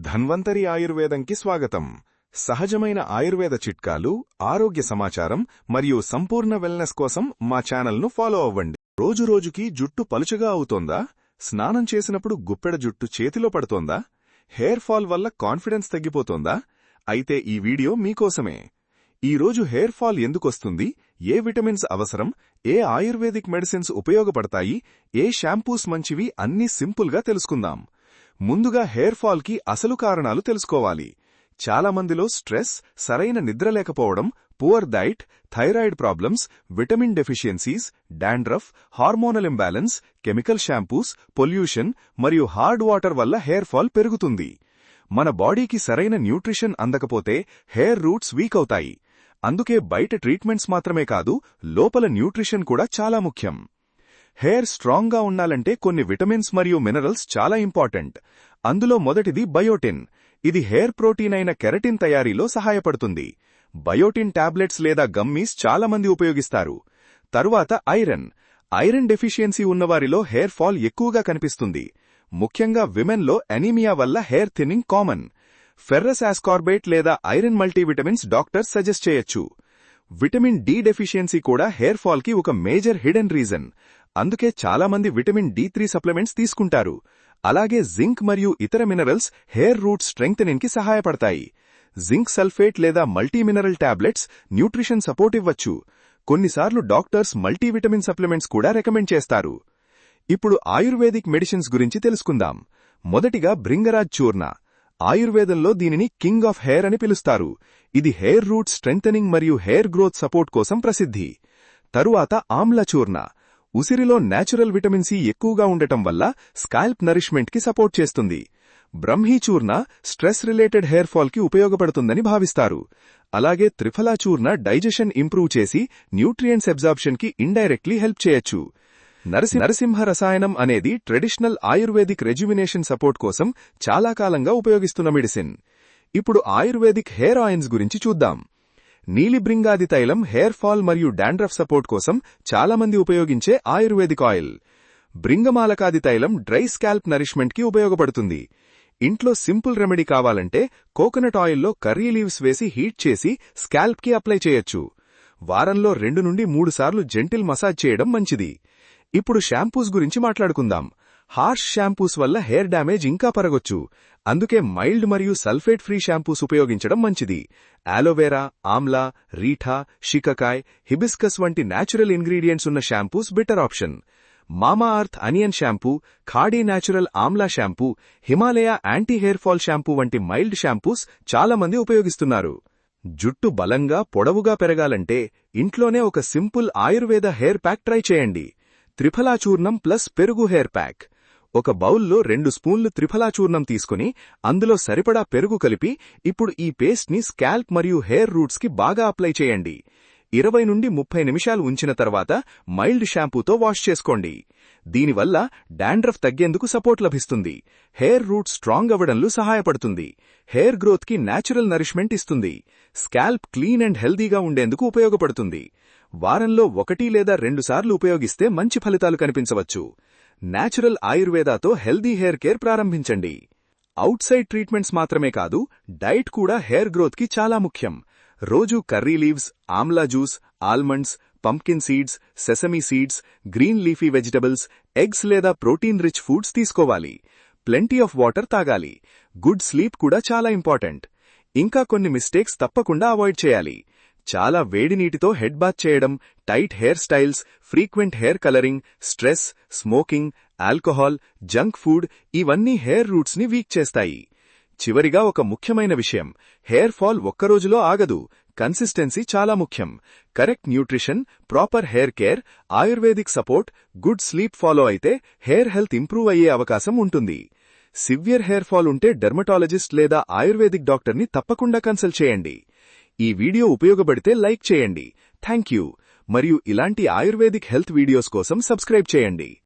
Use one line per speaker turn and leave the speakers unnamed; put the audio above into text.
ధన్వంతరి ఆయుర్వేదంకి స్వాగతం. సహజమైన ఆయుర్వేద చిట్కాలు, ఆరోగ్య సమాచారం మరియు సంపూర్ణ వెల్నెస్ కోసం మా ఛానల్ను ఫాలో అవ్వండి. రోజురోజుకి జుట్టు పలుచగా అవుతోందా? స్నానం చేసినప్పుడు గుప్పెడ జుట్టు చేతిలో పడుతోందా? హెయిర్ ఫాల్ వల్ల కాన్ఫిడెన్స్ తగ్గిపోతోందా? అయితే ఈ వీడియో మీకోసమే. ఈరోజు హెయిర్ ఫాల్ ఎందుకొస్తుంది, ఏ విటమిన్స్ అవసరం, ఏ ఆయుర్వేదిక్ మెడిసిన్స్ ఉపయోగపడతాయి, ఏ షాంపూస్ మంచివి అన్నీ సింపుల్గా తెలుసుకుందాం. ముందుగా హెయిర్ ఫాల్ కి అసలు కారణాలు తెలుసుకోవాలి. చాలామందిలో స్ట్రెస్, సరైన నిద్ర లేకపోవడం, poor diet, thyroid problems, vitamin deficiencies, dandruff, hormonal imbalance, chemical shampoos, pollution మరియు హార్డ్ వాటర్ వల్ల హెయిర్ ఫాల్ పెరుగుతుంది. మన బాడీకి సరైన న్యూట్రిషన్ అందకపోతే హెయిర్ రూట్స్ వీక్ అవుతాయి. అందుకే బయట ట్రీట్మెంట్స్ మాత్రమే కాదు, లోపల న్యూట్రిషన్ కూడా చాలా ముఖ్యం. హెయిర్ స్ట్రాంగ్ గా ఉండాలంటే కొన్ని విటమిన్స్ మరియు మినరల్స్ చాలా ఇంపార్టెంట్. అందులో మొదటిది బయోటిన్. ఇది హెయిర్ ప్రోటీన్ అయిన కెరటిన్ తయారీలో సహాయపడుతుంది. బయోటిన్ టాబ్లెట్స్ లేదా గమ్మీస్ చాలామంది ఉపయోగిస్తారు. తరువాత ఐరన్. ఐరన్ డెఫిషియన్సీ ఉన్నవారిలో హెయిర్ ఫాల్ ఎక్కువగా కనిపిస్తుంది. ముఖ్యంగా విమెన్లో అనీమియా వల్ల హెయిర్ థిన్నింగ్ కామన్. ఫెర్రస్ ఆస్కార్బేట్ లేదా ఐరన్ మల్టీవిటమిన్స్ డాక్టర్స్ సజెస్ట్ చేయొచ్చు. విటమిన్ డి డెఫిషియన్సీ కూడా హెయిర్ ఫాల్ కి ఒక మేజర్ హిడెన్ రీజన్. అందుకే చాలామంది విటమిన్ డి3 సప్లిమెంట్స్ తీసుకుంటారు. అలాగే జింక్ మరియు ఇతర మినరల్స్ హెయిర్ రూట్ స్ట్రెంగ్థెనింగ్ కి సహాయపడతాయి. జింక్ సల్ఫేట్ లేదా మల్టీమినరల్ టాబ్లెట్స్ న్యూట్రిషన్ సపోర్ట్ ఇవ్వచ్చు. కొన్నిసార్లు డాక్టర్స్ మల్టీవిటమిన్ సప్లిమెంట్స్ కూడా రికమెండ్ చేస్తారు. ఇప్పుడు ఆయుర్వేదిక్ మెడిసిన్స్ గురించి తెలుసుకుందాం. మొదటిగా భృంగరాజ్ చూర్ణ. ఆయుర్వేదంలో దీనిని కింగ్ ఆఫ్ హెయిర్ అని పిలుస్తారు. ఇది హెయిర్ రూట్ స్ట్రెంగ్థెనింగ్ మరియు హెయిర్ గ్రోత్ సపోర్ట్ కోసం ప్రసిద్ధి. తరువాత ఆమ్ల చూర్ణ. ఉసిరిలో నేచురల్ విటమిన్ సి ఎక్కువగా ఉండటం వల్ల స్కాల్ప్ నరిష్మెంట్ కి సపోర్ట్ చేస్తుంది. Brahmi churna stress related hair fall కి ఉపయోగపడుతుందని భావిస్తారు. అలాగే త్రిఫలా చూర్ణ డైజెషన్ ఇంప్రూవ్ చేసి న్యూట్రియంట్స్ అబ్జార్ప్షన్ కి ఇండైరెక్ట్లీ హెల్ప్ చేయొచ్చు. నరసింహ రసాయనం అనేది ట్రెడిషనల్ ఆయుర్వేదిక్ రెజ్యుమినేషన్ సపోర్ట్ కోసం చాలా కాలంగా ఉపయోగిస్తున్న మెడిసిన్. ఇప్పుడు ఆయుర్వేదిక్ హెయిర్ ఆయిల్స్ గురించి చూద్దాం. నీలిబ్రింగాది తైలం హెయిర్ ఫాల్ మరియు డాండ్రఫ్ సపోర్ట్ కోసం చాలామంది ఉపయోగించే ఆయుర్వేదిక్ ఆయిల్. బ్రింగమాలకాది తైలం డ్రై స్కాల్ప్ నరిష్మెంట్ కి ఉపయోగపడుతుంది. ఇంట్లో సింపుల్ రెమెడీ కావాలంటే కోకోనట్ ఆయిల్లో కర్రీ లీవ్స్ వేసి హీట్ చేసి స్కాల్ప్ కి అప్లై చేయొచ్చు. వారంలో 2 నుండి 3 సార్లు జెంటిల్ మసాజ్ చేయడం మంచిది. ఇప్పుడు షాంపూస్ గురించి మాట్లాడుకుందాం. హార్ష్ షాంపూస్ వల్ల హెయిర్ డ్యామేజ్ ఇంకా పెరగొచ్చు. అందుకే మైల్డ్ మరియు సల్ఫేట్ ఫ్రీ షాంపూస్ ఉపయోగించడం మంచిది. ఆలోవెరా, ఆమ్లా, రీఠా, షికకాయ్, హిబిస్కస్ వంటి నేచురల్ ఇంగ్రీడియంట్స్ ఉన్న shampoos better option. Mamaearth onion shampoo, Khadi natural amla shampoo, Himalaya anti hair fall shampoo వంటి మైల్డ్ షాంపూస్ చాలామంది ఉపయోగిస్తున్నారు. జుట్టు బలంగా పొడవుగా పెరగాలంటే ఇంట్లోనే ఒక simple ayurveda hair pack try చేయండి. త్రిఫలా చూర్ణం ప్లస్ పెరుగు హెయిర్ ప్యాక్. ఒక బౌల్లో 2 స్పూన్లు త్రిఫలా చూర్ణం తీసుకుని అందులో సరిపడా పెరుగు కలిపి ఇప్పుడు ఈ పేస్ట్ ని స్కాల్ప్ మరియు హెయిర్ రూట్స్ కి బాగా అప్లై చేయండి. 20 నుండి 30 నిమిషాలు ఉంచిన తర్వాత మైల్డ్ షాంపూతో వాష్ చేసుకోండి. దీనివల్ల డాండ్రఫ్ తగ్గేందుకు సపోర్ట్ లభిస్తుంది. హెయిర్ రూట్ స్ట్రాంగ్ అవ్వడంలో సహాయపడుతుంది. హెయిర్ గ్రోత్ కి నేచురల్ నరిష్మెంట్ ఇస్తుంది. స్కాల్ప్ క్లీన్ అండ్ హెల్దీగా ఉండేందుకు ఉపయోగపడుతుంది. వారంలో 1 లేదా 2 సార్లు ఉపయోగిస్తే మంచి ఫలితాలు కనిపించవచ్చు. నేచురల్ ఆయుర్వేదాతో హెల్దీ హెయిర్ కేర్ ప్రారంభించండి. అవుట్ సైడ్ ట్రీట్మెంట్స్ మాత్రమే కాదు, డైట్ కూడా హెయిర్ గ్రోత్ కి చాలా ముఖ్యం. రోజూ curry leaves, Amla juice, almonds, pumpkin seeds, sesame seeds, green leafy vegetables, eggs లేదా ప్రోటీన్ రిచ్ ఫుడ్స్ తీసుకోవాలి. ప్లెంటీ ఆఫ్ వాటర్ తాగాలి. గుడ్ స్లీప్ కూడా చాలా ఇంపార్టెంట్. ఇంకా కొన్ని మిస్టేక్స్ తప్పకుండా అవాయిడ్ చేయాలి. చాలా వేడి నీటితో హెడ్ బాత్ చేయడం, tight hair styles, frequent hair colouring, stress, smoking, alcohol, junk food ఇవన్నీ హెయిర్ రూట్స్ ని వీక్ చేస్తాయి. చివరిగా ఒక ముఖ్యమైన విషయం, హెయిర్ ఫాల్ ఒక్కరోజులో ఆగదు. కన్సిస్టెన్సీ చాలా ముఖ్యం. Correct nutrition, proper hair care, ayurvedic support, good sleep follow అయితే హెయిర్ హెల్త్ ఇంప్రూవ్ అయ్యే అవకాశం ఉంటుంది. సివియర్ హెయిర్ ఫాల్ ఉంటే డెర్మటాలజిస్ట్ లేదా ఆయుర్వేదిక్ డాక్టర్ని తప్పకుండా కన్సల్ట్ చేయండి. ఈ వీడియో ఉపయోగపడితే లైక్ చేయండి. Thank you. మరియు ఇలాంటి ఆయుర్వేదిక్ హెల్త్ వీడియోస్ కోసం సబ్స్క్రైబ్ చేయండి.